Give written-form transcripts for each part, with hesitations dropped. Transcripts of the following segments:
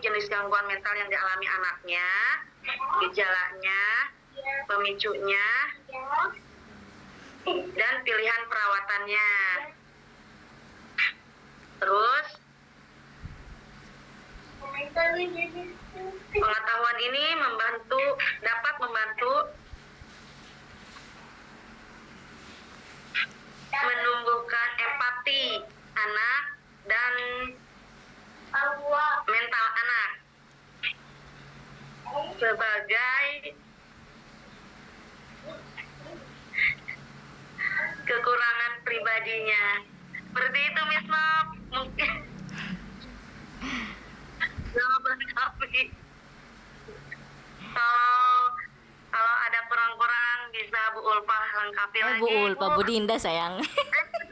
jenis gangguan mental yang dialami anaknya, gejalanya, pemicunya, dan pilihan perawatannya. Terus, pengetahuan ini dapat membantu menumbuhkan empati anak dan mental anak sebagai kekurangan pribadinya. Seperti itu, Miss Nop. Mungkin jawaban kami. Kalau ada kurang-kurang bisa Bu Ulfa lengkapi lagi. Bu Ulfa, Bu Dinda sayang.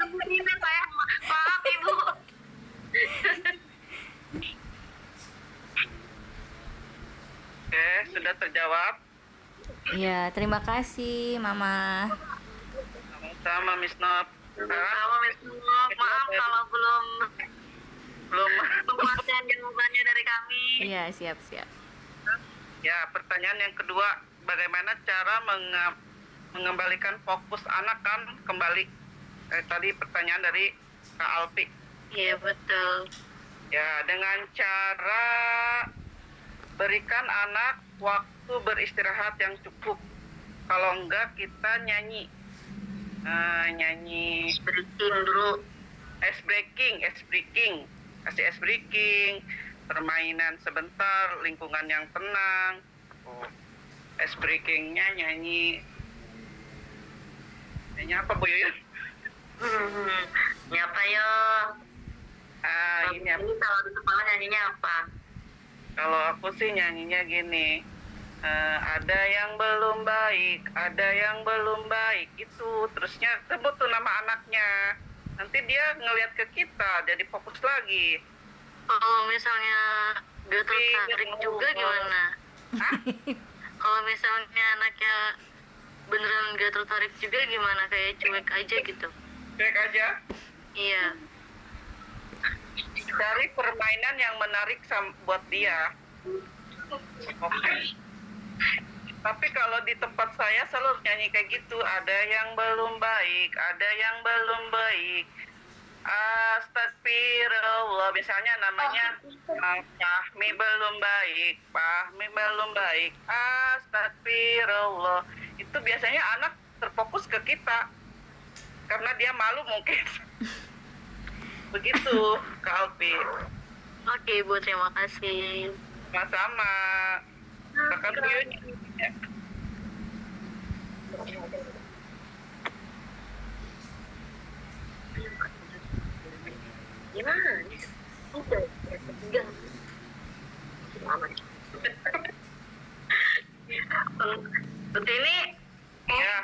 Bu Dinda sayang, maaf Ibu. Oke, sudah terjawab. Iya, terima kasih Mama. Sama Miss Nop. Sama Miss Nop, maaf kalau belum memuaskan jawabannya dari kami. Iya, siap. Ya, pertanyaan yang kedua, bagaimana cara mengembalikan fokus anak kan kembali? Tadi pertanyaan dari Kak Alpi. Iya, betul. Ya, dengan cara berikan anak waktu beristirahat yang cukup. Kalau enggak, kita nyanyi. Nyanyi Breaking dulu. ice breaking. Kasih ice breaking, permainan sebentar, lingkungan yang tenang. Ice breakingnya nyanyi apa Bu Yuyun? Nyapa yo. Ini kalau di kepala nyanyinya apa? kalau aku sih nyanyinya gini. Ada yang belum baik, ada yang belum baik. Itu terusnya sebut tuh nama anaknya. Nanti dia ngelihat ke kita, jadi fokus lagi. Kalau misalnya gak tertarik juga gimana? Kalau misalnya anaknya beneran gak tertarik juga gimana? Kayak cuek aja gitu? Cuek aja? Iya. Cari permainan yang menarik buat dia. Oke. Tapi kalau di tempat saya selalu nyanyi kayak gitu. Ada yang belum baik, ada yang belum baik. Astagfirullah, misalnya namanya Fahmi belum baik, Fahmi belum baik. Astagfirullah. Itu biasanya anak terfokus ke kita karena dia malu mungkin. Begitu, Kak Alpi. Oke, Bu, terima kasih. Sama-sama. Kakak Buyun. Gimana? Udah, ketiga. Aman. Seperti ini. Ya.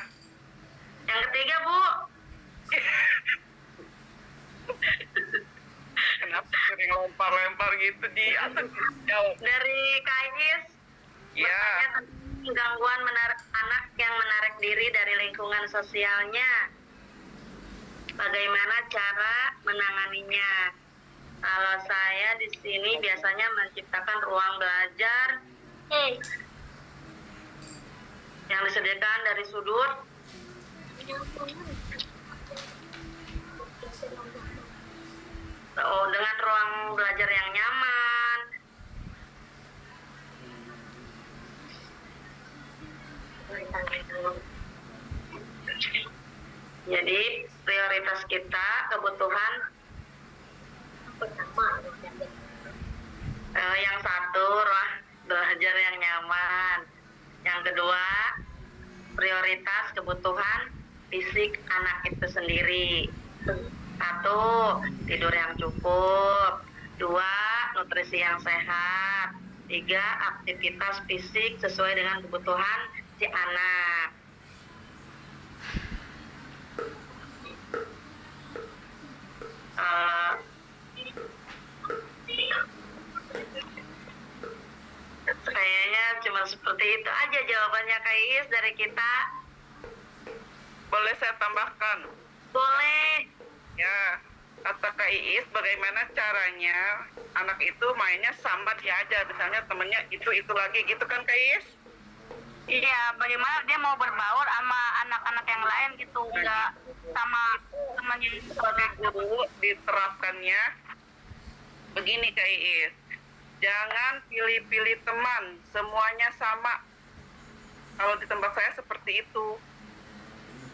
Yang ketiga, Bu. Kenapa sering lempar-lempar gitu di atas jawab? Dari Kais. Ya. Gangguan anak yang menarik diri dari lingkungan sosialnya. Bagaimana cara menanganinya? Kalau saya di sini biasanya menciptakan ruang belajar yang disediakan dari sudut dengan ruang belajar yang nyaman. Jadi prioritas kita kebutuhan yang satu ruang belajar yang nyaman, yang kedua prioritas kebutuhan fisik anak itu sendiri. Satu, tidur yang cukup. Dua, nutrisi yang sehat. Tiga, aktivitas fisik sesuai dengan kebutuhan si anak. Kayaknya cuma seperti itu aja jawabannya Kais dari kita. Boleh saya tambahkan? Boleh. Ya, kata Kak Iis, bagaimana caranya anak itu mainnya sambat dia aja, misalnya temennya itu lagi gitu kan Kak Iis? Iya, bagaimana dia mau berbaur sama anak-anak yang lain gitu, nggak sama teman yang Sebagai guru diterapkannya begini Kak Iis, jangan pilih-pilih teman, semuanya sama. Kalau di tempat saya seperti itu,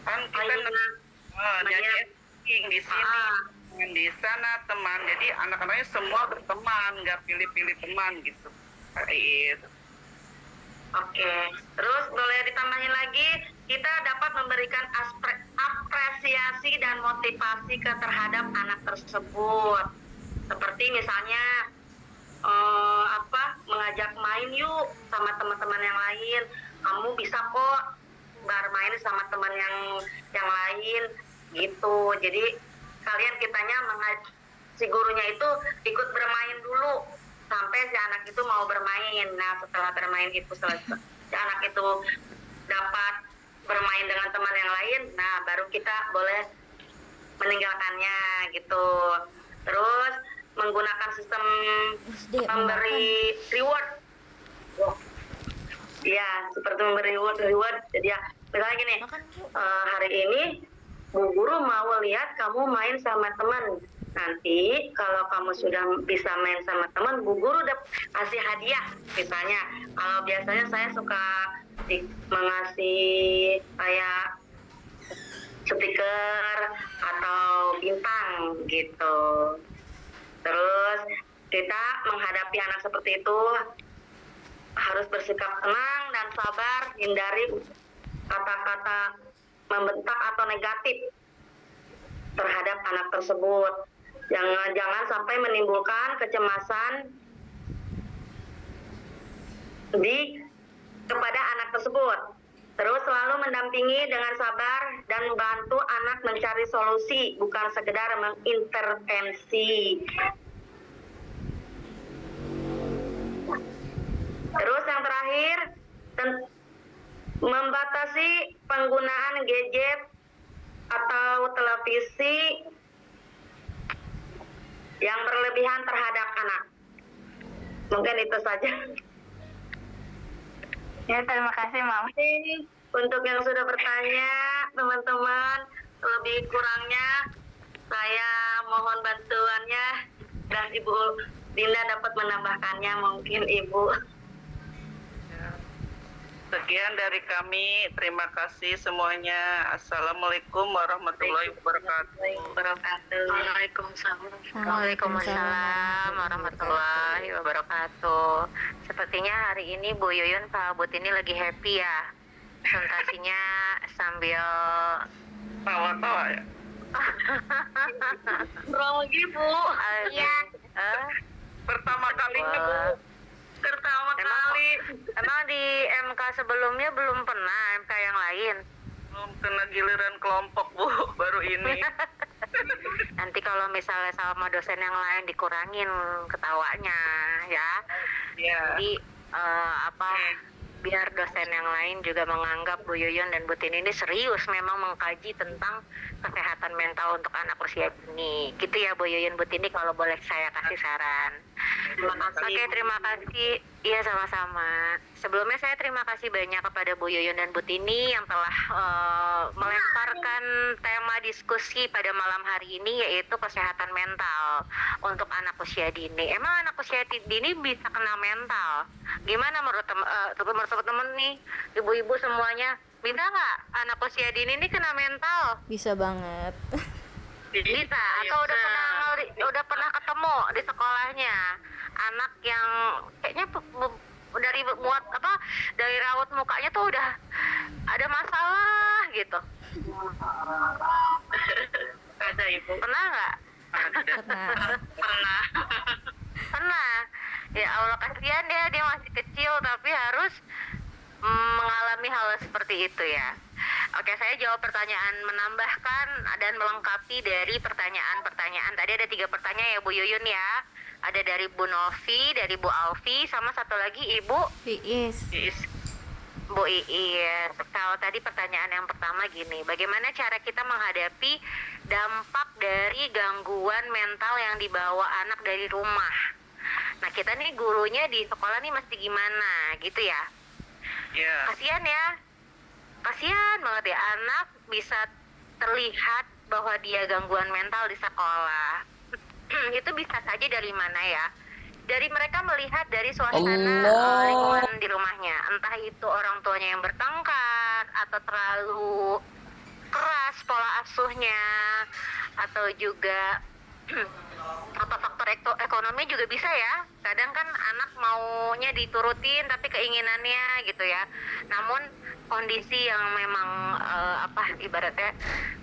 kan kita nyanyi di sini, di sana teman, jadi anak-anaknya semua berteman, nggak pilih-pilih teman gitu Kak Iis. Oke, terus boleh ditambahin lagi, kita dapat memberikan apresiasi dan motivasi terhadap anak tersebut. Seperti misalnya mengajak main yuk sama teman-teman yang lain. Kamu bisa kok bermain sama teman yang lain gitu. Jadi kalian kitanya si gurunya itu ikut bermain dulu sampai si anak itu mau bermain. Nah, setelah bermain itu selesai, si anak itu dapat bermain dengan teman yang lain, nah baru kita boleh meninggalkannya gitu. Terus menggunakan sistem memberi reward. Iya, seperti memberi reward. Jadi ya, misalnya gini, hari ini Bu Guru mau lihat kamu main sama teman. Nanti kalau kamu sudah bisa main sama teman, Bu Guru udah kasih hadiah. Misalnya, kalau biasanya saya suka mengasih kayak stiker atau bintang gitu. Terus kita menghadapi anak seperti itu harus bersikap tenang dan sabar, hindari kata-kata membentak atau negatif terhadap anak tersebut. Jangan sampai menimbulkan kecemasan kepada anak tersebut. Terus selalu mendampingi dengan sabar dan bantu anak mencari solusi, bukan sekedar mengintervensi. Terus yang terakhir, membatasi penggunaan gadget atau televisi yang berlebihan terhadap anak. Mungkin itu saja. Ya, terima kasih Mama. Untuk yang sudah bertanya, teman-teman, lebih kurangnya saya mohon bantuannya dan Ibu Dinda dapat menambahkannya mungkin Ibu. Sekian dari kami, terima kasih semuanya. Assalamualaikum warahmatullahi wabarakatuh. Waalaikumsalam warahmatullahi wabarakatuh. Sepertinya hari ini Bu Yuyun Pak But ini lagi happy ya. Presentasinya sambil Tawa-tawa ya. grogi Bu. Iya. Pertama kalinya Bu. Pertama kali. Emang di MK sebelumnya belum pernah MK yang lain? Belum kena giliran kelompok Bu, baru ini. Nanti kalau misalnya sama dosen yang lain dikurangin ketawanya ya. Iya. Jadi biar dosen yang lain juga menganggap Bu Yuyun dan Bu Tini ini serius memang mengkaji tentang kesehatan mental untuk anak usia dini. Gitu ya Bu Yuyun, Bu Tini, kalau boleh saya kasih saran. Terima kasih. Oke, terima kasih. Iya, sama-sama. Sebelumnya saya terima kasih banyak kepada Bu Yuyun dan Bu Tini yang telah melemparkan tema diskusi pada malam hari ini, yaitu kesehatan mental untuk anak usia dini. Emang anak usia dini bisa kena mental? Gimana menurut teman-teman nih, ibu-ibu semuanya? Bisa nggak anak usia dini ini kena mental? Bisa banget. Bisa. Atau udah pernah ketemu di sekolahnya anak yang kayaknya dari raut mukanya tuh udah ada masalah gitu. Ada Ibu. Pernah nggak? Pernah. Pernah. Ya Allah, kasihan dia masih kecil tapi harus mengalami hal seperti itu ya. Oke, saya jawab pertanyaan, menambahkan dan melengkapi dari pertanyaan-pertanyaan. Tadi ada 3 pertanyaan ya Bu Yuyun ya. Ada dari Bu Novi, dari Bu Alfi, sama satu lagi Ibu Iis. Iis. Bu Iis, kalau tadi pertanyaan yang pertama gini, bagaimana cara kita menghadapi dampak dari gangguan mental yang dibawa anak dari rumah? Nah, kita nih gurunya di sekolah nih mesti gimana gitu ya? Ya, Kasihan ya, kasihan banget ya anak bisa terlihat bahwa dia gangguan mental di sekolah. Itu bisa saja dari mana ya? Dari mereka melihat dari suasana lingkungan di rumahnya, entah itu orang tuanya yang bertengkar atau terlalu keras pola asuhnya, atau juga apa faktor ekonomi juga bisa ya. Kadang kan anak maunya diturutin tapi keinginannya gitu ya. Namun kondisi yang memang ibaratnya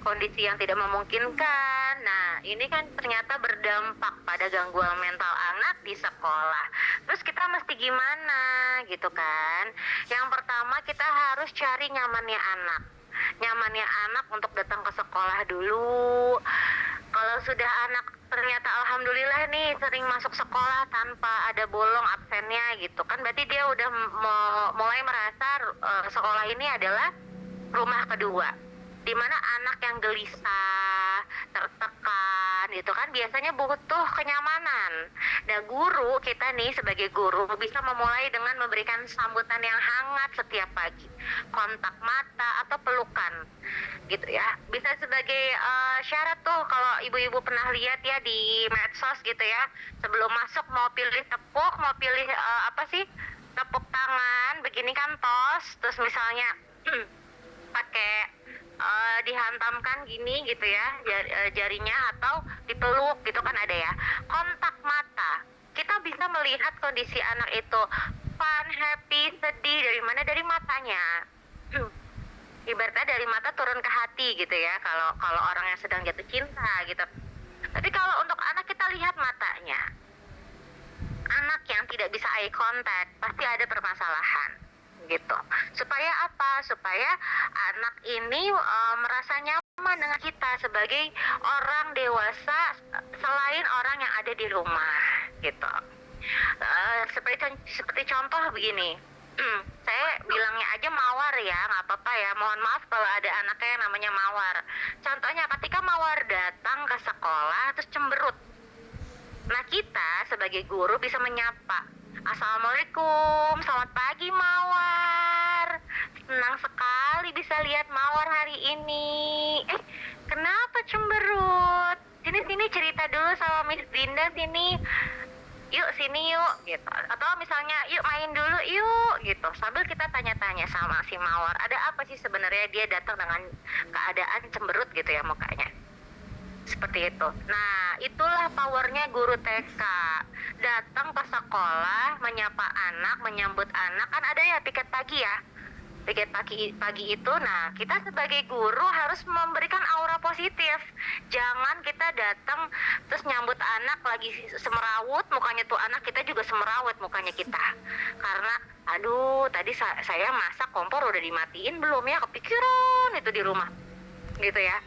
kondisi yang tidak memungkinkan. Nah, ini kan ternyata berdampak pada gangguan mental anak di sekolah. Terus kita mesti gimana gitu kan? Yang pertama kita harus cari nyamannya anak. Nyamannya anak untuk datang ke sekolah dulu. Kalau sudah anak ternyata alhamdulillah nih sering masuk sekolah tanpa ada bolong absennya gitu kan, berarti dia udah mulai merasa sekolah ini adalah rumah kedua, dimana anak yang gelisah, tertekan gitu kan biasanya butuh kenyamanan. Nah, guru kita nih sebagai guru bisa memulai dengan memberikan sambutan yang hangat setiap pagi, kontak mata atau pelukan gitu ya. Bisa sebagai syarat tuh, kalau ibu-ibu pernah lihat ya di medsos gitu ya, sebelum masuk mau pilih tepuk, mau pilih tepuk tangan begini kan terus misalnya pakai dihantamkan gini gitu ya jarinya, atau dipeluk gitu kan ada ya. Kontak mata, kita bisa melihat kondisi anak itu fun, happy, sedih dari mana, dari matanya. Ibaratnya dari mata turun ke hati gitu ya, kalau orang yang sedang jatuh cinta gitu. Tapi kalau untuk anak kita lihat matanya. Anak yang tidak bisa eye contact pasti ada permasalahan gitu. Supaya apa? Supaya anak ini merasa nyaman dengan kita sebagai orang dewasa selain orang yang ada di rumah gitu. Seperti contoh begini. Saya bilangnya aja mawar ya, nggak apa-apa ya. Mohon maaf kalau ada anaknya yang namanya mawar. Contohnya ketika mawar datang ke sekolah terus cemberut. Nah, kita sebagai guru bisa menyapa, Assalamualaikum, selamat pagi Mawar. Senang sekali bisa lihat Mawar hari ini. Kenapa cemberut? Sini cerita dulu sama Miss Dinda sini. Yuk sini yuk gitu. Atau misalnya yuk main dulu yuk gitu. Sambil kita tanya-tanya sama si Mawar, ada apa sih sebenarnya dia datang dengan keadaan cemberut gitu ya mukanya. Seperti itu. Nah, itulah powernya guru TK. Datang ke sekolah, menyapa anak, menyambut anak. Kan ada ya piket pagi ya. Piket pagi itu, nah kita sebagai guru harus memberikan aura positif. Jangan kita datang terus nyambut anak lagi semerawut, mukanya tuh anak kita juga semerawut mukanya kita. Karena aduh, tadi saya masak kompor udah dimatiin belum ya, kepikiran itu di rumah. Gitu ya.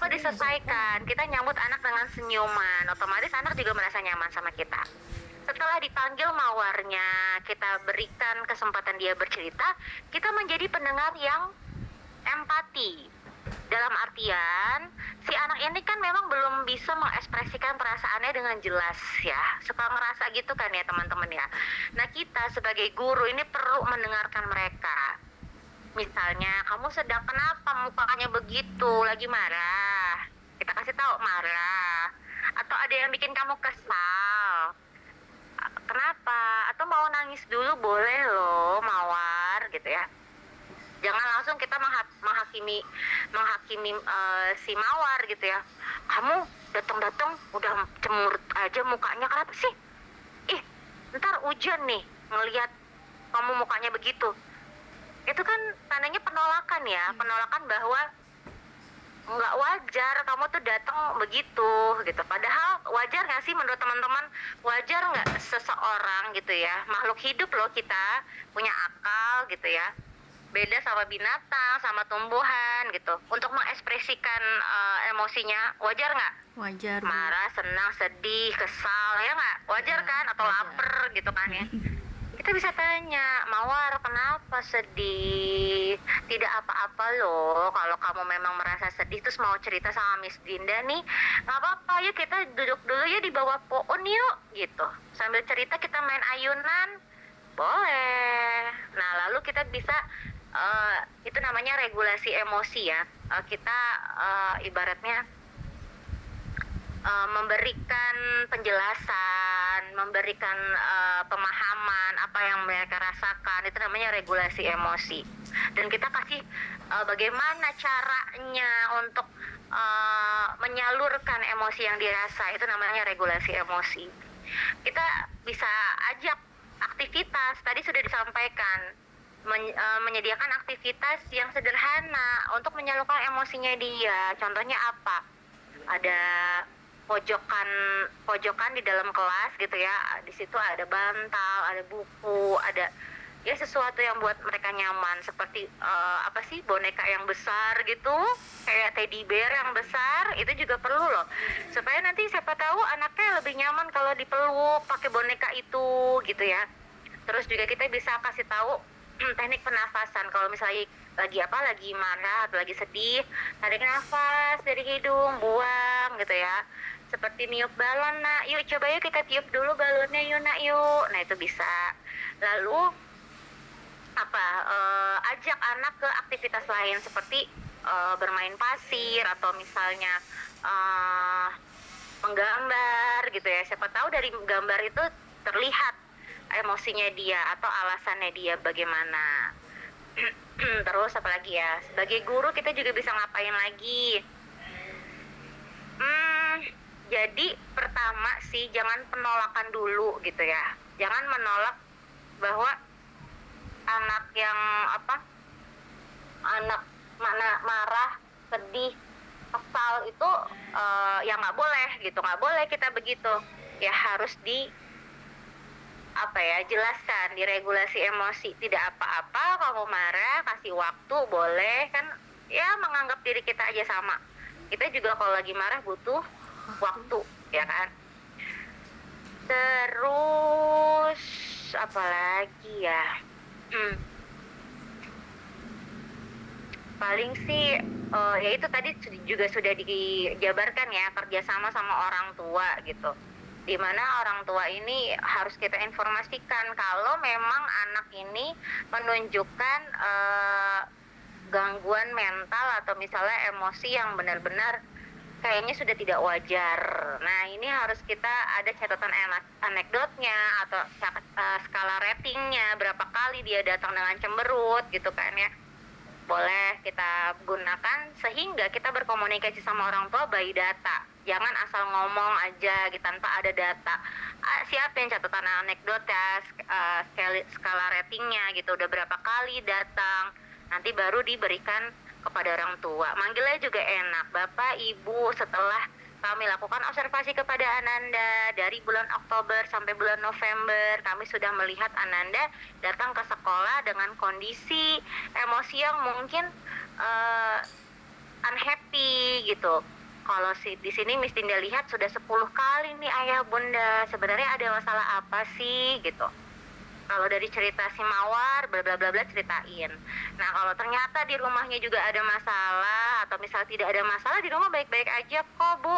Diselesaikan. Kita nyambut anak dengan senyuman, otomatis anak juga merasa nyaman sama kita. Setelah dipanggil mawarnya, kita berikan kesempatan dia bercerita, kita menjadi pendengar yang empati. Dalam artian, si anak ini kan memang belum bisa mengekspresikan perasaannya dengan jelas ya. Suka ngerasa gitu kan ya teman-teman ya. Nah, kita sebagai guru ini perlu mendengarkan mereka. Misalnya, kamu sedang kenapa mukanya begitu? Lagi marah. Kita kasih tahu marah. Atau ada yang bikin kamu kesal. Kenapa? Atau mau nangis dulu boleh loh, Mawar gitu ya. Jangan langsung kita menghakimi si Mawar gitu ya. Kamu datang-datang udah cemurut aja mukanya, kenapa sih? Ntar hujan nih ngelihat kamu mukanya begitu. Itu kan tandanya penolakan ya, penolakan bahwa nggak wajar kamu tuh datang begitu gitu. Padahal wajar nggak sih menurut teman-teman? Wajar nggak seseorang gitu ya, makhluk hidup loh kita, punya akal gitu ya, beda sama binatang, sama tumbuhan gitu, untuk mengekspresikan emosinya. Wajar nggak? Wajar. Marah, senang, sedih, kesal, ya nggak? Wajar kan? Atau wajar. lapar gitu kan ya. Kita bisa tanya, Mawar kenapa sedih? Tidak apa-apa loh, kalau kamu memang merasa sedih terus mau cerita sama Miss Dinda nih, nggak apa-apa, yuk kita duduk dulu ya di bawah pohon yuk, gitu. Sambil cerita kita main ayunan, boleh. Nah lalu kita bisa, itu namanya regulasi emosi ya. Kita ibaratnya memberikan penjelasan, memberikan pemahaman apa yang mereka rasakan, itu namanya regulasi emosi. Dan kita kasih bagaimana caranya untuk menyalurkan emosi yang dirasa, itu namanya regulasi emosi. Kita bisa ajak aktivitas, tadi sudah disampaikan, menyediakan aktivitas yang sederhana untuk menyalurkan emosinya dia. Contohnya apa? Ada pojokan di dalam kelas gitu ya, di situ ada bantal, ada buku, ada ya sesuatu yang buat mereka nyaman, seperti apa sih, boneka yang besar gitu, kayak teddy bear yang besar, itu juga perlu loh, supaya nanti siapa tahu anaknya lebih nyaman kalau dipeluk pakai boneka itu gitu ya. Terus juga kita bisa kasih tahu teknik pernafasan. Kalau misalnya lagi marah atau lagi sedih, tarik nafas dari hidung, buang gitu ya. Seperti niup balon, nak, yuk coba yuk kita tiup dulu balonnya yuk nak yuk. Nah itu bisa. Lalu ajak anak ke aktivitas lain seperti bermain pasir, atau misalnya menggambar gitu ya. Siapa tahu dari gambar itu terlihat emosinya dia atau alasannya dia bagaimana. Terus apa lagi ya, sebagai guru kita juga bisa ngapain lagi? Jadi pertama sih jangan penolakan dulu gitu ya, jangan menolak bahwa anak yang anak mana marah, sedih, kesal itu ya nggak boleh gitu, nggak boleh kita begitu ya, harus jelaskan, diregulasi emosi. Tidak apa-apa kamu marah, kasih waktu, boleh kan ya, menganggap diri kita aja sama, kita juga kalau lagi marah butuh waktu ya kan. Terus apa lagi ya, paling sih ya itu tadi juga sudah dijabarkan ya, kerjasama sama orang tua gitu, dimana orang tua ini harus kita informasikan kalau memang anak ini menunjukkan gangguan mental atau misalnya emosi yang benar-benar kayaknya sudah tidak wajar. Nah ini harus kita ada catatan anekdotnya atau skala ratingnya, berapa kali dia datang dengan cemberut gitu kan ya, boleh kita gunakan sehingga kita berkomunikasi sama orang tua by data. Jangan asal ngomong aja gitu tanpa ada data. Siapin catatan anekdot ya, skala ratingnya gitu, udah berapa kali datang, nanti baru diberikan kepada orang tua. Manggilnya juga enak, Bapak, Ibu, setelah kami lakukan observasi kepada Ananda dari bulan Oktober sampai bulan November, kami sudah melihat Ananda datang ke sekolah dengan kondisi emosi yang mungkin unhappy gitu. Kalau di sini Miss Dinda lihat sudah 10 kali nih ayah bunda, sebenarnya ada masalah apa sih gitu. Kalau dari cerita si Mawar, bla bla bla bla, ceritain. Nah kalau ternyata di rumahnya juga ada masalah, atau misal tidak ada masalah, di rumah baik-baik aja kok Bu,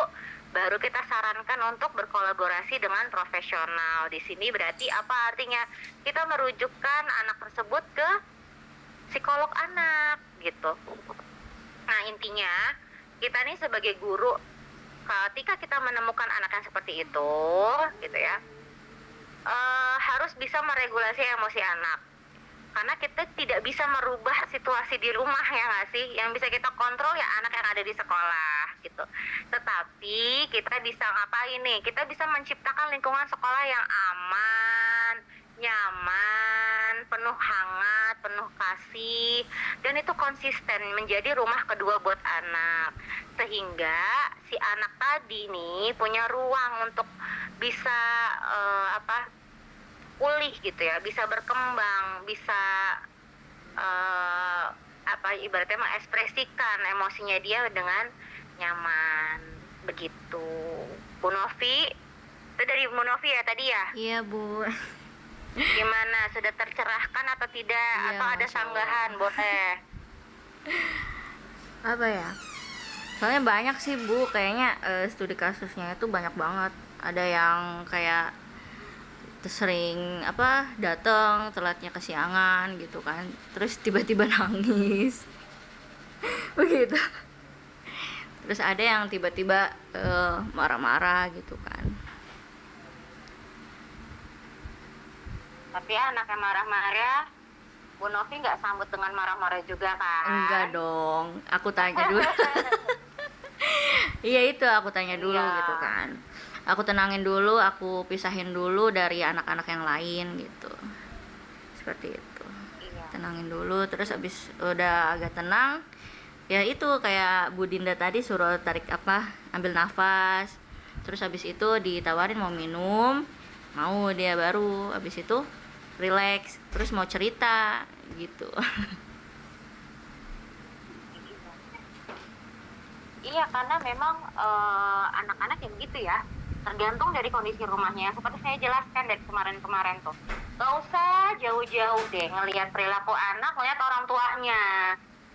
baru kita sarankan untuk berkolaborasi dengan profesional. Di sini berarti apa artinya? Kita merujukkan anak tersebut ke psikolog anak gitu. Nah intinya kita nih sebagai guru, ketika kita menemukan anak yang seperti itu gitu ya, harus bisa meregulasi emosi anak, karena kita tidak bisa merubah situasi di rumah ya nggak sih. Yang bisa kita kontrol ya anak yang ada di sekolah gitu. Tetapi kita bisa ngapain nih, kita bisa menciptakan lingkungan sekolah yang aman, nyaman, penuh hangat, penuh kasih, dan itu konsisten menjadi rumah kedua buat anak, sehingga si anak tadi nih punya ruang untuk bisa pulih gitu ya, bisa berkembang, bisa ibaratnya mengekspresikan emosinya dia dengan nyaman begitu. Bu Novi, itu dari Bu Novi ya tadi ya? Iya Bu. Gimana, sudah tercerahkan atau tidak? Iya, Atau ada Masya sanggahan? Allah. Boleh. Apa ya? Soalnya banyak sih Bu, kayaknya studi kasusnya itu banyak banget. Ada yang kayak sering apa datang telatnya kesiangan gitu kan, terus tiba-tiba nangis begitu. Terus ada yang tiba-tiba marah-marah gitu kan. Tapi anak yang marah-marah, Bu Novi nggak sambut dengan marah-marah juga kan? Enggak dong, aku tanya dulu. Iya itu aku tanya dulu Iya. gitu kan, aku tenangin dulu, aku pisahin dulu dari anak-anak yang lain gitu, seperti itu. Iya. Tenangin dulu, terus abis udah agak tenang ya itu kayak Bu Dinda tadi suruh tarik apa, ambil nafas, terus abis itu ditawarin mau minum, mau dia, baru abis itu relax, terus mau cerita gitu. Iya, karena memang anak-anak yang gitu ya, tergantung dari kondisi rumahnya. Seperti saya jelaskan dari kemarin-kemarin tuh. Gak usah jauh-jauh deh ngelihat perilaku anak, ngelihat orang tuanya.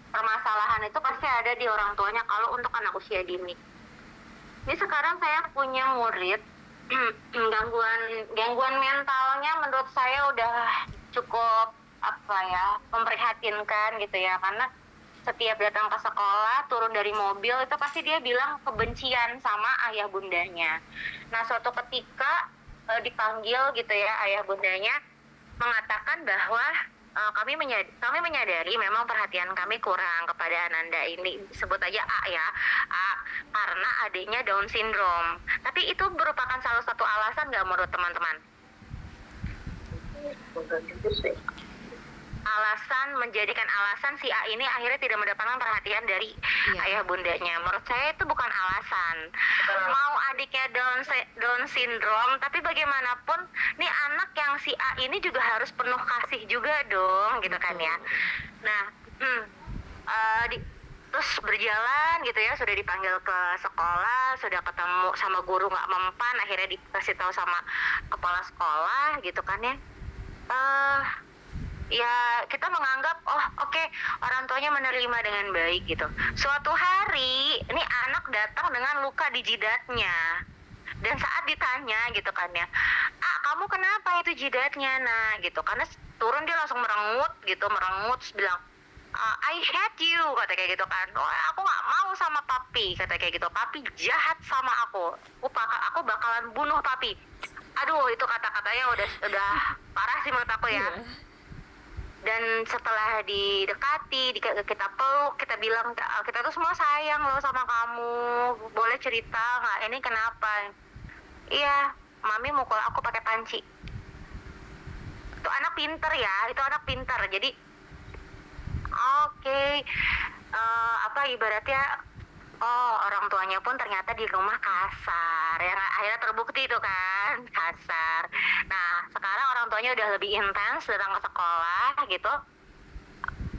Permasalahan itu pasti ada di orang tuanya kalau untuk anak usia dini. Ini sekarang saya punya murid, gangguan mentalnya menurut saya udah cukup apa ya, memprihatinkan gitu ya, karena setiap datang ke sekolah, turun dari mobil itu pasti dia bilang kebencian sama ayah bundanya. Nah, suatu ketika dipanggil gitu ya, ayah bundanya mengatakan bahwa kami menyadari memang perhatian kami kurang kepada Ananda ini, sebut aja A ya, A, karena adiknya Down syndrome. Tapi itu merupakan salah satu alasan nggak menurut teman-teman? Menjadikan alasan si A ini akhirnya tidak mendapatkan perhatian dari ayah bundanya. Menurut saya itu bukan alasan. Mau adiknya Down syndrome, tapi bagaimanapun nih anak yang si A ini juga harus penuh kasih juga dong, gitu kan ya. Nah, terus berjalan gitu ya, sudah dipanggil ke sekolah, sudah ketemu sama guru nggak mempan, akhirnya dikasih tahu sama kepala sekolah gitu kan ya. Ya kita menganggap oke, orang tuanya menerima dengan baik gitu. Suatu hari ini anak datang dengan luka di jidatnya, dan saat ditanya gitu kan ya, kamu kenapa itu jidatnya? Nah gitu, karena turun dia langsung merengut terus bilang, I hate you, kata kayak gitu kan. Aku nggak mau sama papi, kata kayak gitu. Papi jahat sama aku bakalan bunuh papi. Aduh, itu kata-katanya udah parah sih menurut aku ya. Dan setelah didekati, kita peluk, kita bilang kita tuh semua sayang loh sama kamu, boleh cerita nggak, ini kenapa? Iya, mami mukul aku pakai panci. Itu anak pinter ya, jadi oke, ibaratnya orang tuanya pun ternyata di rumah kasar ya, akhirnya terbukti itu kan kasar. Nah sekarang orang tuanya udah lebih intens datang ke sekolah gitu.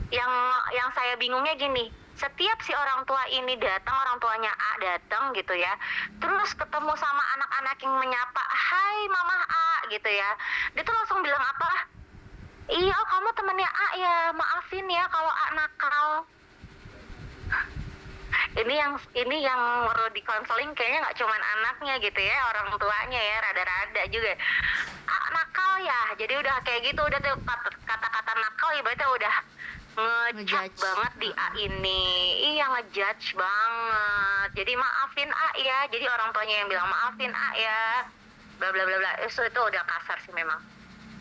Yang saya bingungnya gini, setiap si orang tua ini datang, orang tuanya A datang gitu ya, terus ketemu sama anak-anak yang menyapa, hai mama A gitu ya, dia tuh langsung bilang apa, iya kamu temennya A ya, maafin ya kalau A nakal. Ini yang perlu di konseling kayaknya nggak cuman anaknya gitu ya, orang tuanya ya, rada-rada juga. Nakal ya, jadi udah kayak gitu, udah tuh kata-kata nakal ibaratnya udah ngejudge banget di A ini. Iya, ngejudge banget. Jadi maafin A ya, jadi orang tuanya yang bilang maafin A ya, bla bla bla bla. Itu udah kasar sih memang,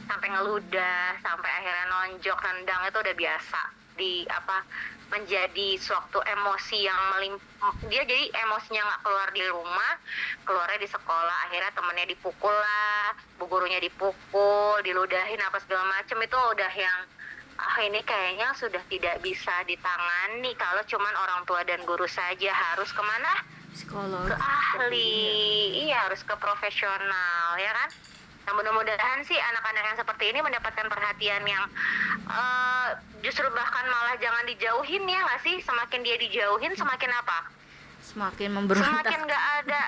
sampai ngeludah, sampai akhirnya nonjok, nendang, itu udah biasa menjadi suatu emosi yang dia, jadi emosinya nggak keluar di rumah, keluarnya di sekolah. Akhirnya temennya dipukul lah, bu gurunya dipukul, diludahin apa segala macem. Itu udah yang ini kayaknya sudah tidak bisa ditangani kalau cuman orang tua dan guru saja. Harus kemana? Psikolog, ke ahli. Iya, harus ke profesional ya kan. Nah mudah-mudahan sih anak-anak yang seperti ini mendapatkan perhatian yang justru bahkan malah jangan dijauhin ya nggak sih. Semakin dia dijauhin semakin apa? semakin memberontak. Semakin nggak ada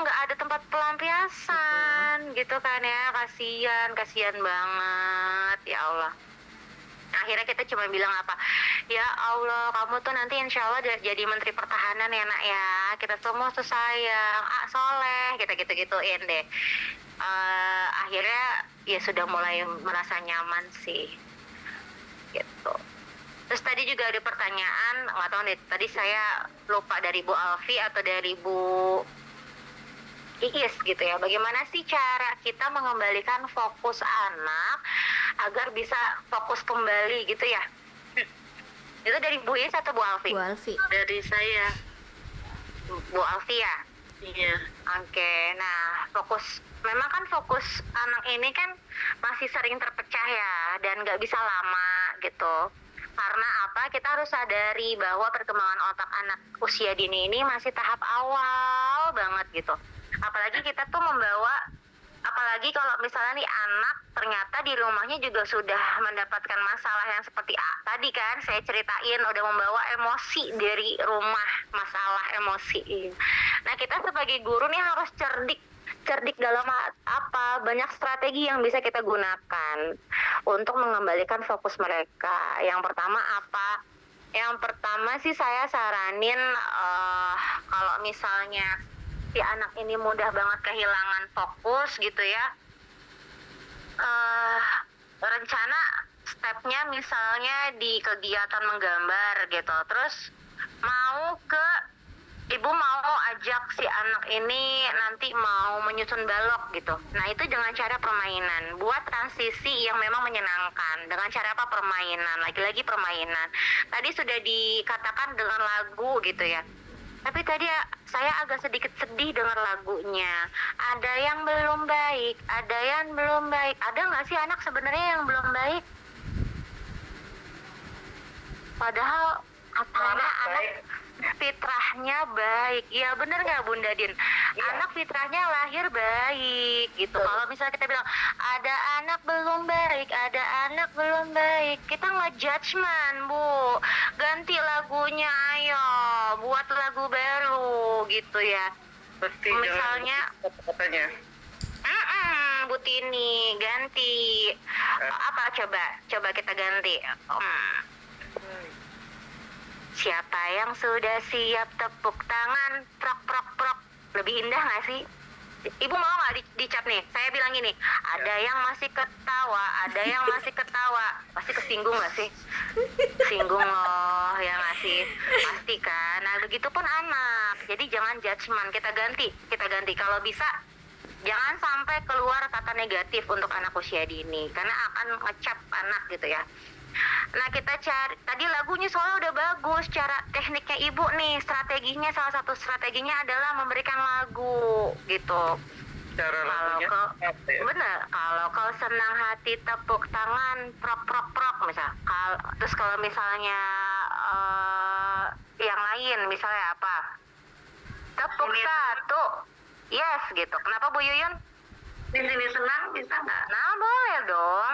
nggak ada tempat pelampiasan gitu kan ya. Kasihan banget, ya Allah. Akhirnya kita cuma bilang apa, ya Allah kamu tuh nanti insya Allah jadi Menteri Pertahanan ya nak ya, kita semua tuh sayang, soleh, kita gitu-gituin deh. Akhirnya ya sudah mulai merasa nyaman sih gitu. Terus tadi juga ada pertanyaan, nggak tahu nih, tadi saya lupa dari Bu Alfi atau dari Bu Iis gitu ya. Bagaimana sih cara kita mengembalikan fokus anak agar bisa fokus kembali gitu ya? Itu dari Bu Iis atau Bu Alfi? Bu Alfi. Dari saya. Bu Alfi ya? Iya. Oke, nah memang kan fokus anak ini kan masih sering terpecah ya, dan nggak bisa lama gitu. Karena apa? Kita harus sadari bahwa perkembangan otak anak usia dini ini masih tahap awal banget gitu. Apalagi kita tuh apalagi kalau misalnya nih anak ternyata di rumahnya juga sudah mendapatkan masalah yang seperti tadi kan saya ceritain, udah membawa emosi dari rumah, masalah emosi. Nah kita sebagai guru nih harus cerdik dalam apa, banyak strategi yang bisa kita gunakan untuk mengembalikan fokus mereka. Yang pertama apa? Yang pertama sih saya saranin kalau misalnya si anak ini mudah banget kehilangan fokus gitu ya, rencana stepnya misalnya di kegiatan menggambar gitu, terus ibu mau ajak si anak ini nanti mau menyusun balok gitu. Nah itu dengan cara permainan, buat transisi yang memang menyenangkan. Dengan cara apa? Permainan, lagi-lagi permainan. Tadi sudah dikatakan dengan lagu gitu ya, tapi tadi saya agak sedikit sedih dengar lagunya. Ada yang belum baik, ada yang belum baik. Ada nggak sih anak sebenarnya yang belum baik? Padahal katanya anak fitrahnya baik. Ya bener nggak Bunda Din? Anak fitrahnya lahir baik gitu. Kalau misalnya kita bilang ada anak belum baik, ada anak belum baik, kita nge-judgment, Bu. Ganti lagunya, ayo buat lagu baru gitu ya. Pasti Misalnya katanya. Bu Tini ganti apa, coba kita ganti. Siapa yang sudah siap tepuk tangan, prok prok prok. Lebih indah nggak sih? Ibu mau nggak dicap nih? Saya bilang gini, ada yang masih ketawa, ada yang masih ketawa. Pasti kesinggung nggak sih? Singgung loh, ya nggak sih? Pasti kan. Nah begitupun anak. Jadi jangan judgement, kita ganti. Kalau bisa jangan sampai keluar kata negatif untuk anak usia dini, karena akan ngecap anak gitu ya. Nah kita cari, tadi lagunya soalnya udah bagus, cara tekniknya ibu nih, strateginya, salah satu strateginya adalah memberikan lagu gitu. Cara lagunya apa ya? Bener, kalau kau senang hati tepuk tangan, prok prok prok misal. Terus kalau misalnya yang lain misalnya apa, tepuk satu, yes gitu. Kenapa Bu Yuyun? Di sini senang bisa nggak? Nah boleh dong.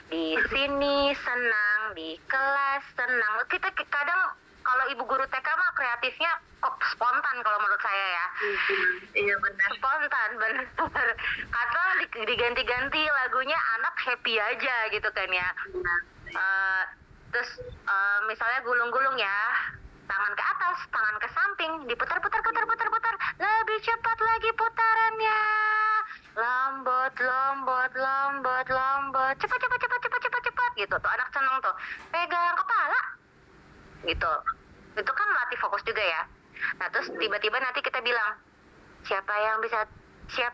Di sini senang, di kelas senang. Kita kadang kalau ibu guru TK mah kreatifnya kok spontan kalau menurut saya ya. Iya benar. Spontan bener. Kadang diganti-ganti lagunya, anak happy aja gitu kan ya. Terus misalnya gulung-gulung ya, tangan ke atas, tangan ke samping, diputar-putar, putar-putar, lebih cepat lagi putarannya. Lambat, cepat gitu. Tuh anak seneng tuh. Pegang kepala. Gitu. Itu kan melatih fokus juga ya. Nah, terus tiba-tiba nanti kita bilang, siapa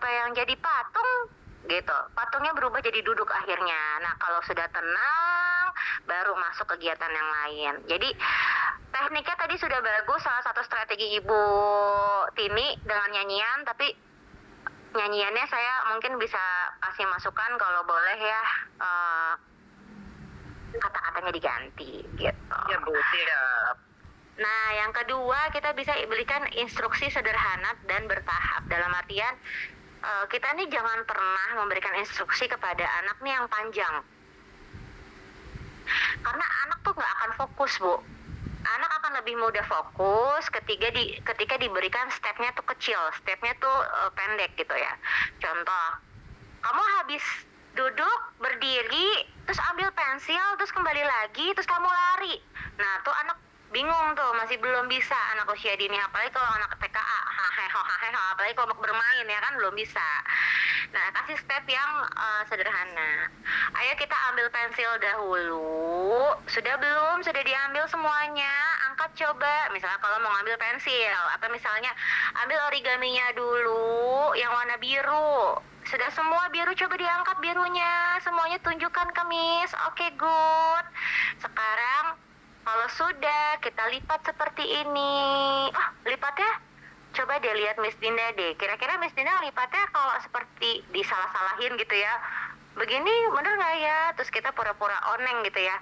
yang jadi patung? Gitu. Patungnya berubah jadi duduk akhirnya. Nah, kalau sudah tenang, baru masuk kegiatan yang lain. Jadi, tekniknya tadi sudah bagus, salah satu strategi Ibu Tini dengan nyanyian, tapi nyanyiannya saya mungkin bisa kasih masukan kalau boleh ya, kata-katanya diganti gitu. Ya Bu, siap. Nah yang kedua, kita bisa berikan instruksi sederhana dan bertahap. Dalam artian kita nih jangan pernah memberikan instruksi kepada anak nih yang panjang, karena anak tuh nggak akan fokus Bu. anak akan lebih mudah fokus ketika diberikan stepnya tuh kecil, stepnya tuh pendek gitu ya. Contoh, kamu habis duduk, berdiri, terus ambil pensil, terus kembali lagi, terus kamu lari. Nah, tuh anak bingung tuh, masih belum bisa anak usia dini, apalagi kalau anak TKA, haheho, apalagi kalau mau bermain ya kan belum bisa. Nah, kasih step yang sederhana. Ayo kita ambil pensil dahulu. Sudah belum? Sudah diambil semuanya? Angkat coba. Misalnya kalau mau ngambil pensil, atau misalnya ambil origaminya dulu yang warna biru. Sudah semua biru, coba diangkat birunya. Semuanya tunjukkan ke Miss. Oke, good. Sekarang kalau sudah, kita lipat seperti ini. Ah, lipatnya coba deh lihat Miss Dinda deh. Kira-kira Miss Dinda lipatnya kalau seperti disalah-salahin gitu ya. Begini bener nggak ya? Terus kita pura-pura oneng gitu ya.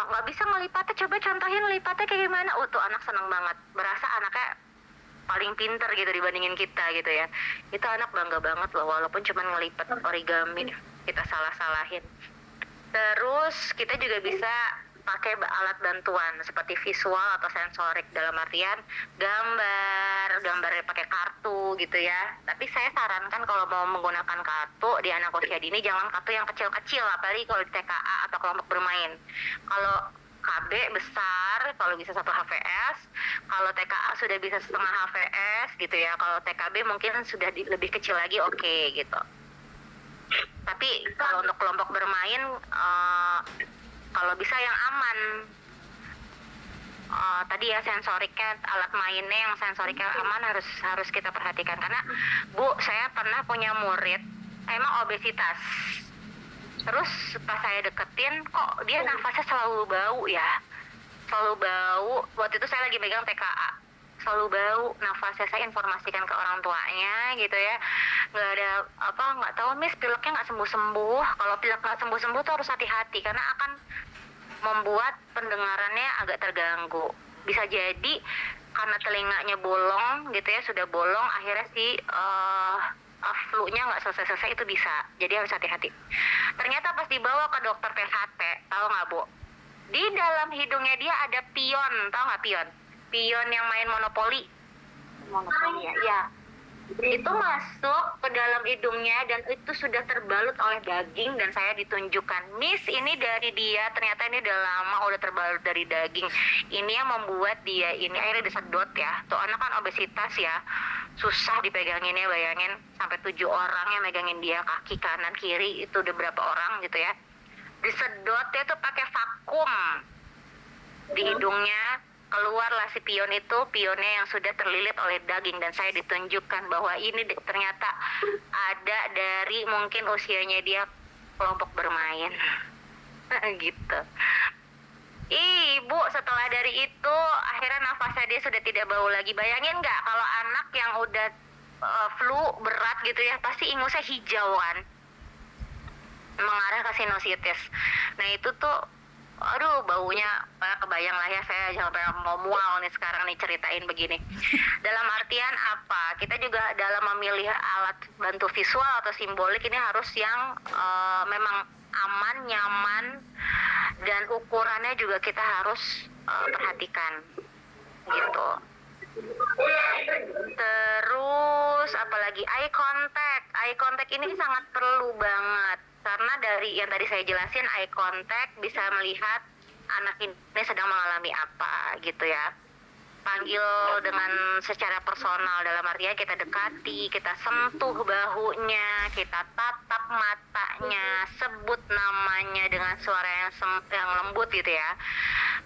Nggak bisa ngelipatnya, coba contohin lipatnya kayak gimana. Tuh anak seneng banget. Berasa anaknya paling pinter gitu dibandingin kita gitu ya. Itu anak bangga banget loh, walaupun cuma ngelipat origami kita salah-salahin. Terus kita juga bisa pakai alat bantuan seperti visual atau sensorik, dalam artian gambarnya pakai kartu gitu ya. Tapi saya sarankan kalau mau menggunakan kartu di anak usia dini, jangan kartu yang kecil-kecil, apalagi kalau di TKA atau kelompok bermain. Kalau KB besar, kalau bisa 1 HVS, kalau TKA sudah bisa setengah HVS gitu ya. Kalau TKB mungkin sudah lebih kecil lagi, oke gitu. Tapi kalau untuk kelompok bermain, kalau bisa yang aman. Tadi ya sensoriknya, alat mainnya yang sensoriknya aman harus kita perhatikan. Karena Bu, saya pernah punya murid emang obesitas. Terus pas saya deketin, kok dia nafasnya selalu bau ya. Selalu bau. Waktu itu saya lagi megang TKA. Selalu bau nafasnya. Saya informasikan ke orang tuanya gitu ya. Nggak tahu Miss, pileknya nggak sembuh-sembuh. Kalau pilek nggak sembuh-sembuh tuh harus hati-hati, karena akan membuat pendengarannya agak terganggu. Bisa jadi karena telinganya bolong gitu ya, sudah bolong, akhirnya flu-nya nggak selesai-selesai, itu bisa. Jadi harus hati-hati. Ternyata pas dibawa ke dokter THT, tahu nggak Bu? Di dalam hidungnya dia ada pion, tahu nggak pion? Pion yang main monopoli. Monopoli ya. Itu masuk ke dalam hidungnya dan itu sudah terbalut oleh daging, dan saya ditunjukkan, Miss, ini dari dia, ternyata ini udah lama udah terbalut dari daging. Ini yang membuat dia ini akhirnya disedot ya. Tuh anak kan obesitas ya, susah dipeganginnya, bayangin sampai 7 orang yang megangin dia, kaki kanan kiri itu udah berapa orang gitu ya. Disedotnya tuh pakai vakum di hidungnya. Keluarlah si pion itu, pionnya yang sudah terlilit oleh daging, dan saya ditunjukkan bahwa ini ternyata ada dari mungkin usianya dia kelompok bermain. Gitu. Ibu setelah dari itu akhirnya nafasnya dia sudah tidak bau lagi. Bayangin nggak kalau anak yang udah flu berat gitu ya, pasti ingusnya hijau kan, mengarah ke sinusitis. Nah itu tuh, aduh baunya kebayang lah ya, saya sampai mau mual nih sekarang nih ceritain begini. Dalam artian apa? Kita juga dalam memilih alat bantu visual atau simbolik ini harus yang memang aman, nyaman, dan ukurannya juga kita harus perhatikan gitu. Terus apalagi eye contact ini sangat perlu banget. Karena dari yang tadi saya jelasin, eye contact bisa melihat anak ini sedang mengalami apa gitu ya. Panggil dengan secara personal, dalam artian kita dekati, kita sentuh bahunya, kita tatap matanya, sebut namanya dengan suara yang lembut gitu ya.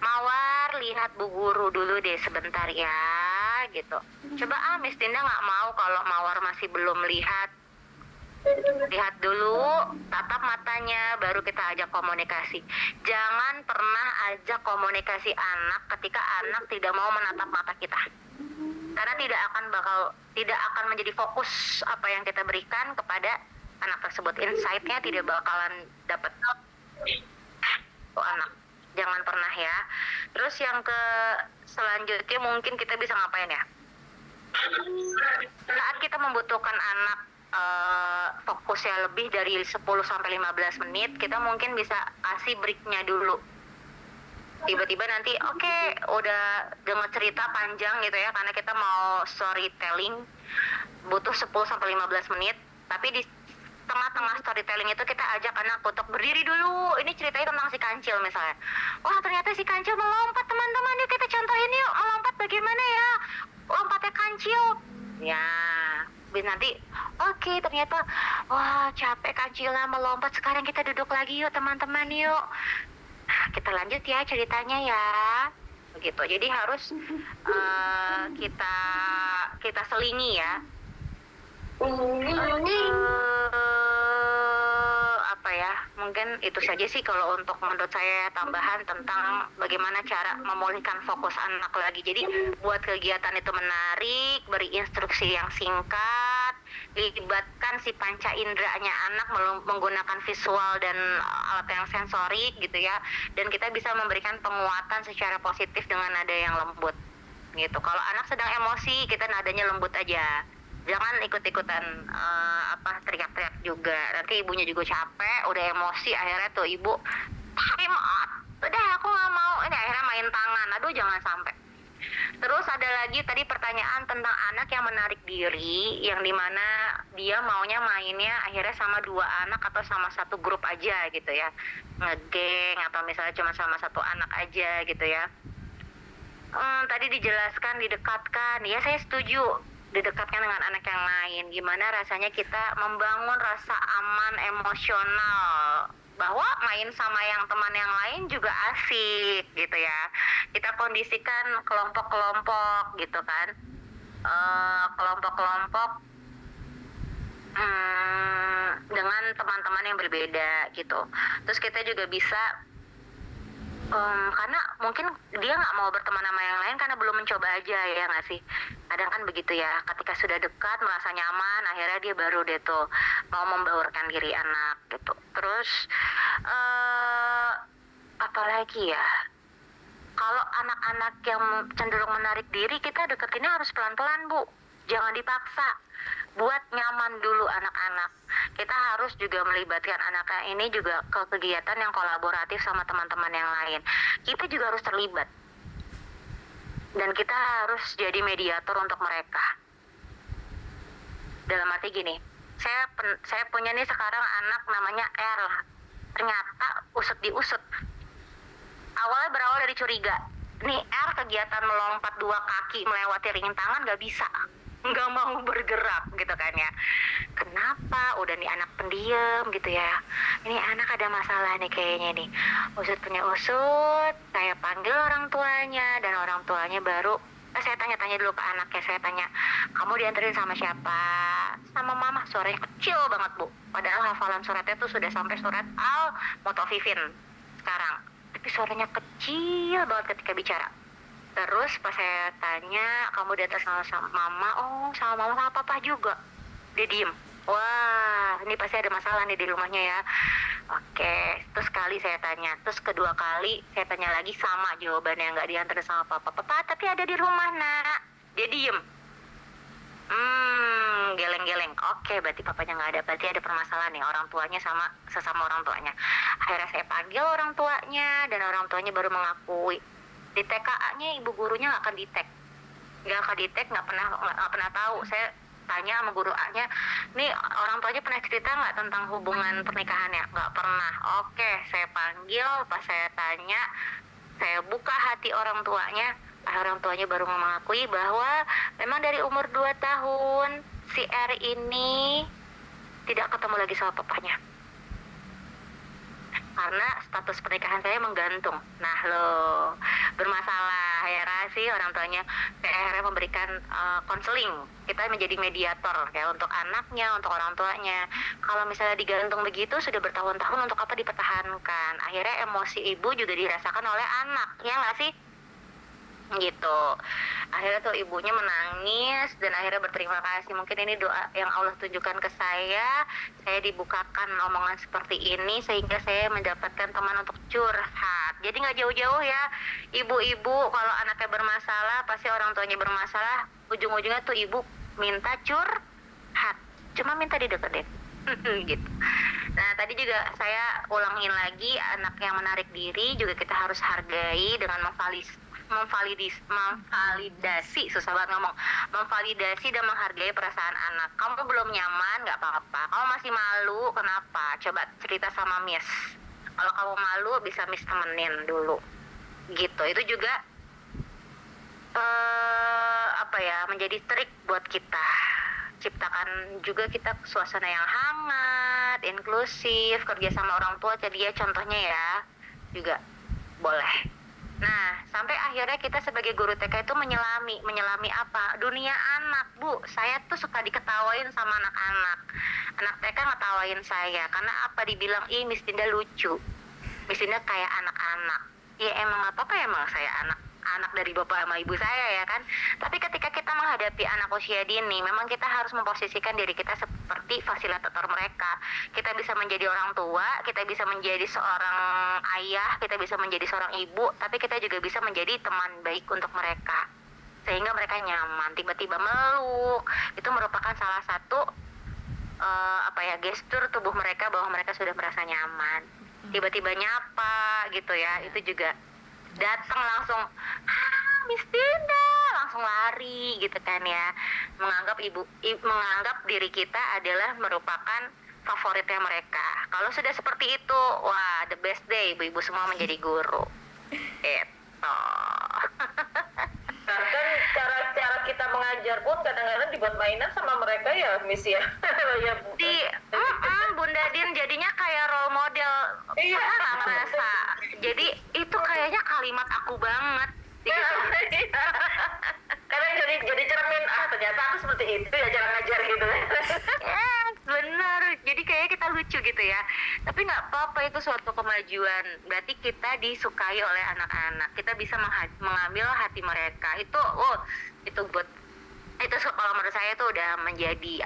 Mawar, lihat Bu Guru dulu deh sebentar ya gitu. Coba Miss Dinda nggak mau kalau Mawar masih belum lihat. Lihat dulu, tatap matanya, baru kita ajak komunikasi. Jangan pernah ajak komunikasi anak ketika anak tidak mau menatap mata kita. Karena tidak akan menjadi fokus apa yang kita berikan kepada anak tersebut. Insight-nya tidak bakalan dapat tuh anak. Jangan pernah ya. Terus yang selanjutnya mungkin kita bisa ngapain ya? Saat kita membutuhkan anak fokusnya lebih dari 10-15 menit, kita mungkin bisa kasih breaknya dulu. tiba-tiba nanti oke, udah dengar cerita panjang gitu ya, karena kita mau storytelling butuh 10 sampai 15 menit, tapi di tengah-tengah storytelling itu kita ajak anak untuk berdiri dulu. Ini ceritanya tentang si kancil misalnya. Wah, ternyata si kancil melompat, teman-teman. Yuk kita contohin yuk, melompat bagaimana ya lompatnya kancil. Ya, nanti oke, ternyata wah capek kancilnya melompat, sekarang kita duduk lagi yuk teman-teman yuk. Nah, kita lanjut ya ceritanya ya, begitu. Jadi harus kita kita selingi ya. Apa ya, mungkin itu saja sih kalau untuk menurut saya tambahan tentang bagaimana cara memulihkan fokus anak lagi. Jadi buat kegiatan itu menarik, beri instruksi yang singkat, libatkan si panca inderanya anak menggunakan visual dan alat yang sensorik gitu ya, dan kita bisa memberikan penguatan secara positif dengan nada yang lembut gitu. Kalau anak sedang emosi, kita nadanya lembut aja, jangan ikut-ikutan teriak-teriak juga. Nanti ibunya juga capek, udah emosi, akhirnya tuh ibu time out, udah aku nggak mau, ini akhirnya main tangan. Aduh, jangan sampai. Terus ada lagi tadi pertanyaan tentang anak yang menarik diri, yang dimana dia maunya mainnya akhirnya sama 2 anak atau sama satu grup aja gitu ya, ngegeng atau misalnya cuma sama satu anak aja gitu ya. Tadi dijelaskan didekatkan, ya saya setuju, didekatkan dengan anak yang lain. Gimana rasanya kita membangun rasa aman emosional bahwa main sama yang teman yang lain juga asik gitu ya. Kita kondisikan kelompok-kelompok gitu kan, kelompok-kelompok dengan teman-teman yang berbeda gitu. Terus kita juga bisa karena mungkin dia nggak mau berteman sama yang lain karena belum mencoba aja, ya nggak sih? Kadang kan begitu ya, ketika sudah dekat merasa nyaman, akhirnya dia baru deh tuh mau membaurkan diri anak gitu. Terus apalagi ya, kalau anak-anak yang cenderung menarik diri, kita deketinnya harus pelan-pelan, Bu, jangan dipaksa. Buat nyaman dulu anak-anak. Kita harus juga melibatkan anak ini juga ke kegiatan yang kolaboratif sama teman-teman yang lain. Kita juga harus terlibat. Dan kita harus jadi mediator untuk mereka. Dalam arti gini, saya punya nih sekarang anak namanya R. Ternyata usut diusut. Awalnya berawal dari curiga. Nih R kegiatan melompat 2 kaki melewati rintangan gak bisa. Nggak mau bergerak gitu kan ya. Kenapa? Udah nih anak pendiam gitu ya. Ini anak ada masalah nih kayaknya nih. Usut punya usut, saya panggil orang tuanya, dan orang tuanya baru saya tanya-tanya dulu ke anaknya. Saya tanya, kamu dianterin sama siapa? Sama mama. Suaranya kecil banget, Bu. Padahal hafalan suratnya tuh sudah sampai surat Al-Mutaffifin sekarang. Tapi suaranya kecil banget ketika bicara. Terus pas saya tanya, kamu diantar sama mama? Oh, sama mama sama papa juga. Dia diem. Wah, ini pasti ada masalah nih di rumahnya ya. Oke, terus sekali saya tanya. Terus kedua kali saya tanya lagi, sama jawabannya, nggak diantar sama papa. Papa, tapi ada di rumah, nak. Dia diem. Geleng-geleng. Oke, berarti papanya nggak ada. Berarti ada permasalahan nih, orang tuanya sama sesama orang tuanya. Akhirnya saya panggil orang tuanya, dan orang tuanya baru mengakui. Di TKA-nya ibu gurunya nggak akan detect, nggak pernah tahu. Saya tanya sama guru A-nya, nih orang tuanya pernah cerita nggak tentang hubungan pernikahannya? Nggak pernah. Oke, saya panggil, pas saya tanya, saya buka hati orang tuanya baru mengakui bahwa memang dari umur 2 tahun si R ini tidak ketemu lagi sama papanya. Karena status pernikahan saya menggantung. Nah loh, bermasalah ya sih orang tuanya. Saya akhirnya memberikan konseling. Kita menjadi mediator ya untuk anaknya, untuk orang tuanya. Kalau misalnya digantung begitu sudah bertahun-tahun, untuk apa dipertahankan? Akhirnya emosi ibu juga dirasakan oleh anak, ya nggak sih? Gitu. Akhirnya tuh ibunya menangis dan akhirnya berterima kasih. Mungkin ini doa yang Allah tunjukkan ke saya dibukakan omongan seperti ini sehingga saya mendapatkan teman untuk curhat. Jadi nggak jauh-jauh ya, ibu-ibu kalau anaknya bermasalah, pasti orang tuanya bermasalah, ujung-ujungnya tuh ibu minta curhat, cuma minta dideketin. gitu. Nah, tadi juga saya ulangin lagi, anak yang menarik diri juga kita harus hargai dengan memvalidasi, susah banget ngomong, memvalidasi dan menghargai perasaan anak. Kamu belum nyaman, nggak apa-apa. Kamu masih malu, kenapa? Coba cerita sama Miss. Kalau kamu malu, bisa Miss temenin dulu. Gitu. Itu juga apa ya, menjadi trik buat kita. Ciptakan juga kita suasana yang hangat, inklusif, kerja sama orang tua, jadi ya contohnya ya juga boleh. Nah, sampai akhirnya kita sebagai guru TK itu menyelami apa? Dunia anak, Bu. Saya tuh suka diketawain sama anak-anak. Anak TK ngetawain saya karena apa, dibilang, "Ih, Miss Dinda lucu. Miss Dinda kayak anak-anak." Ya emang apa emang saya anak dari bapak sama ibu saya ya kan. Tapi ketika kita menghadapi anak usia dini, memang kita harus memposisikan diri kita seperti fasilitator mereka. Kita bisa menjadi orang tua, kita bisa menjadi seorang ayah, kita bisa menjadi seorang ibu, tapi kita juga bisa menjadi teman baik untuk mereka sehingga mereka nyaman. Tiba-tiba meluk, itu merupakan salah satu gestur tubuh mereka bahwa mereka sudah merasa nyaman. Tiba-tiba nyapa gitu ya, itu juga datang langsung, Miss Dinda, langsung lari gitu kan ya, menganggap menganggap diri kita adalah merupakan favoritnya mereka. Kalau sudah seperti itu, wah, the best day, ibu-ibu semua menjadi guru. Itu. Bahkan cara kita mengajar pun kadang-kadang dibuat mainan sama mereka ya, Miss ya. Ya, Bu. Bunda Din jadinya kayak role model. Iya. Saya nggak ngerasa. Jadi itu kayaknya kalimat aku banget. Gitu. Kadang jadi cermin, ternyata aku seperti itu ya cara ngajar gitu. Yes, benar. Jadi kayaknya kita lucu gitu ya. Tapi nggak apa-apa, itu suatu kemajuan. Berarti kita disukai oleh anak-anak. Kita bisa mengambil hati mereka. Itu buat kalau menurut saya itu udah menjadi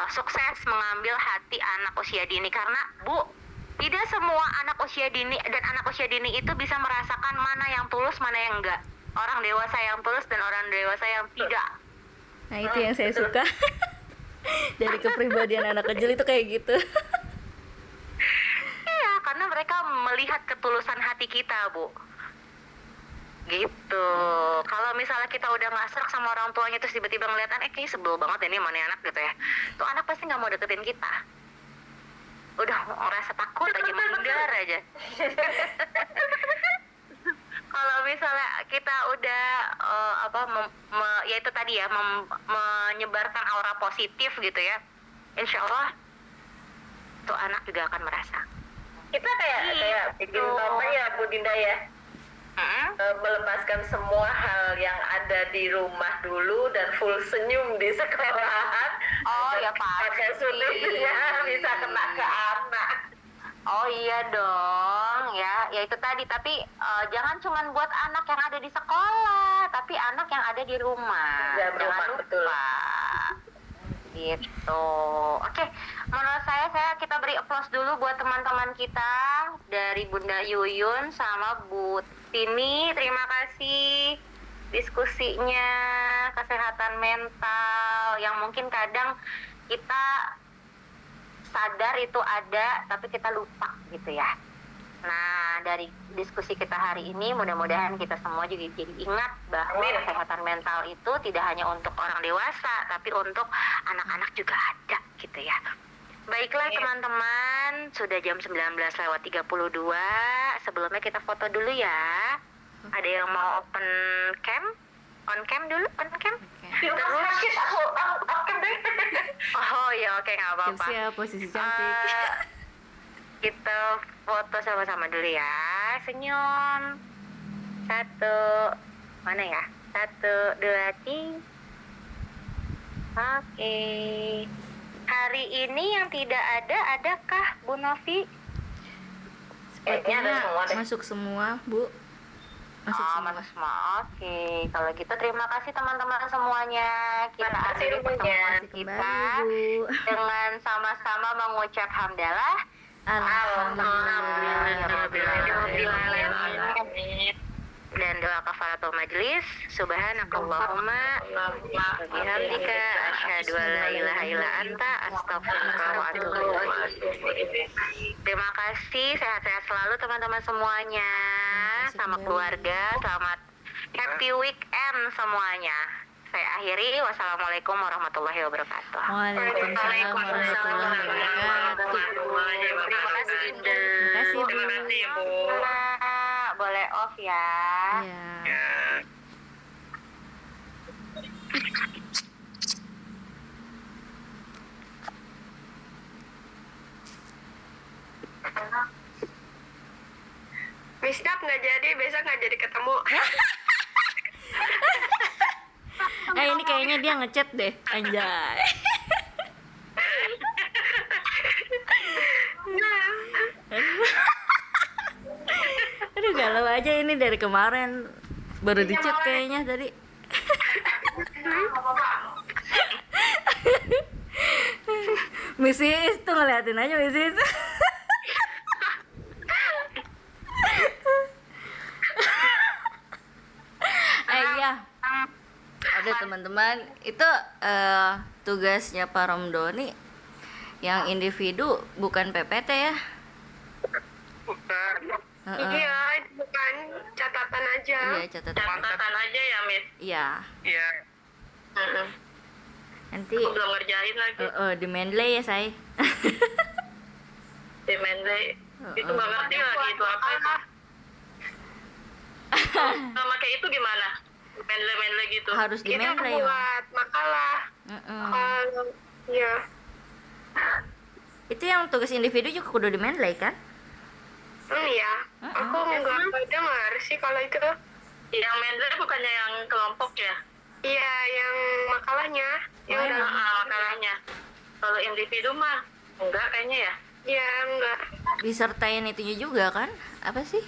sukses mengambil hati anak usia dini. Karena Bu, tidak semua anak usia dini dan anak usia dini itu bisa merasakan mana yang tulus, mana yang enggak. Orang dewasa yang tulus dan orang dewasa yang tidak. Nah, itu yang saya suka. Dari kepribadian anak kecil itu kayak gitu. Iya, karena mereka melihat ketulusan hati kita, Bu. Gitu. Kalau misalnya kita udah nggak serak sama orang tuanya terus tiba-tiba ngeliat kayaknya sebel banget ini mana anak gitu ya. Tuh anak pasti nggak mau deketin kita. Udah ngerasa takut aja, menghindar aja. Kalau misalnya kita udah ya itu tadi ya, menyebarkan aura positif gitu ya, insya Allah tuh anak juga akan merasa. Kita kayak bikin apa ya, Bu Dinda ya? Melepaskan semua hal yang ada di rumah dulu dan full senyum di sekolahan. Oh ya pakai pasti. sulitnya bisa kena ke anak. Oh iya dong, ya itu tadi. Tapi jangan cuma buat anak yang ada di sekolah, tapi anak yang ada di rumah. Ya, Jangan lupa. betul. Gitu. Oke, menurut saya kita beri applause dulu buat teman-teman kita dari Bunda Yuyun sama Bu Tini. Terima kasih diskusinya kesehatan mental yang mungkin kadang kita sadar itu ada tapi kita lupa gitu ya. Nah, dari diskusi kita hari ini mudah-mudahan kita semua juga jadi ingat bahwa kesehatan mental itu tidak hanya untuk orang dewasa tapi untuk anak-anak juga ada gitu ya. Baiklah teman-teman, sudah jam 19:32. Sebelumnya kita foto dulu ya. Ada yang mau open cam? On cam dulu, on cam. Di rumah sakit aku deh. Oh ya, oke, nggak apa-apa. Siap-siap, posisi cantik. Kita foto sama-sama dulu ya. Senyum. 1, mana ya? 1, 2, 3. Oke. Hari ini yang tidak adakah Bu Novi? Kayaknya ada semua deh. Masuk semua, Bu. Masuk semua. Masuk semua. Oke. Kalau gitu terima kasih teman-teman semuanya. Kita Terima kasih akhiri pertemuan Kembali, kita Bu. dengan sama-sama mengucap hamdalah. Alhamdulillah. Alhamdulillah. dan doa kafaratul majlis. Subhanakallahumma wa bihamdika asyhadu an la ilaha illa anta astaghfiruka wa atubu ilaik. Terima kasih, sehat-sehat selalu teman-teman semuanya. Sama keluarga, selamat happy weekend semuanya. Saya akhiri, wassalamualaikum warahmatullahi wabarakatuh. Waalaikumsalam warahmatullahi wabarakatuh. Terima kasih, Bunda. Terima kasih, Bu. Boleh off ya. Iya. Ya. Miss Dap nggak jadi, besok nggak jadi ketemu. Ini kayaknya dia ngechat deh, anjay. Aduh galau aja ini dari kemarin. Baru di chat kayaknya tadi. Misis tuh ngeliatin aja Misis. Iya. Ada teman-teman itu tugasnya Pak Romdoni yang individu bukan PPT ya. Bukan. Iya, itu bukan catatan aja. Iya catatan. Catatan aja ya, Miss. Iya. Iya. Nanti Aku belum ngerjain lagi. di Mendeley ya saya. Di Mendeley. Itu nggak ngerti lagi itu apa. Sama kayak itu gimana? Mendeley gitu. Harus di Itu Mendeley. buat makalah. Iya. Itu yang tugas individu juga kudu di Mendeley kan? Iya. Aku nggak dengar sih kalau itu. Yang Mendeley bukannya yang kelompok ya? Iya, yang makalahnya. Yang Oh, udah. Makalahnya. Kalau individu mah enggak kayaknya ya. Iya, enggak. Disertain itunya juga kan? Apa sih?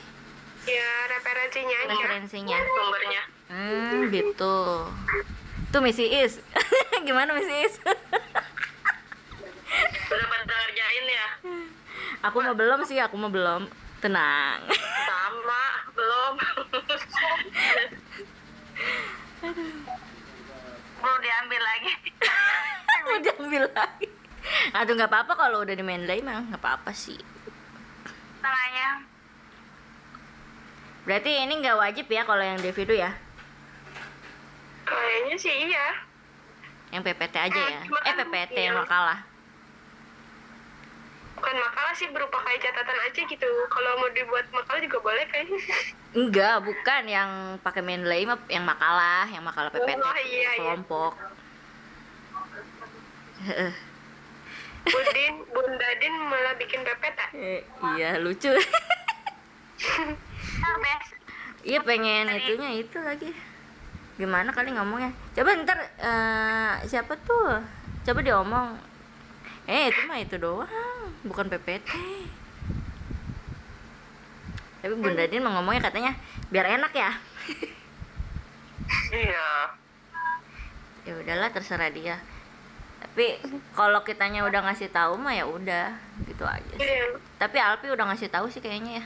Ya, referensinya aja. Referensinya. Sumbernya. Gitu. Tuh Missy Is. Gimana Missy Is? Udah pada ngerjain ya? Aku mah belum sih, aku mah belum. Tenang. Sama, belum. Perlu diambil lagi. Mau diambil lagi. Aduh nggak apa-apa kalau udah di Mendeley mah nggak apa-apa sih. Tengahnya. Berarti ini nggak wajib ya kalau yang individu ya? Kayaknya sih iya. Yang PPT aja ya? Cuman PPT iya. yang makalah. Bukan makalah sih, berupa kayak catatan aja gitu. Kalau mau dibuat makalah juga boleh kayaknya. Enggak, bukan yang pakai Mendeley mah yang makalah PPT Oh, iya, iya. kelompok. Bunda Din malah bikin PPT. Iya lucu. Iya pengen itunya itu lagi. Gimana kali ngomongnya? Coba ntar siapa tuh? Coba diomong. Itu mah itu doang, bukan PPT. Tapi Bunda Din mau ngomongnya katanya biar enak ya. Iya. Ya udahlah terserah dia. Tapi kalau kitanya udah ngasih tahu mah ya udah gitu aja sih. Iya. Tapi Alpi udah ngasih tahu sih kayaknya ya.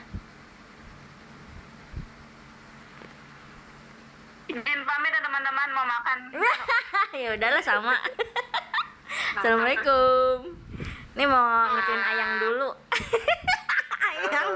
Izin pamit ya teman-teman, mau makan. Ya udahlah sama. Assalamualaikum. Nih mau ngikutin Ayang dulu. Ayang.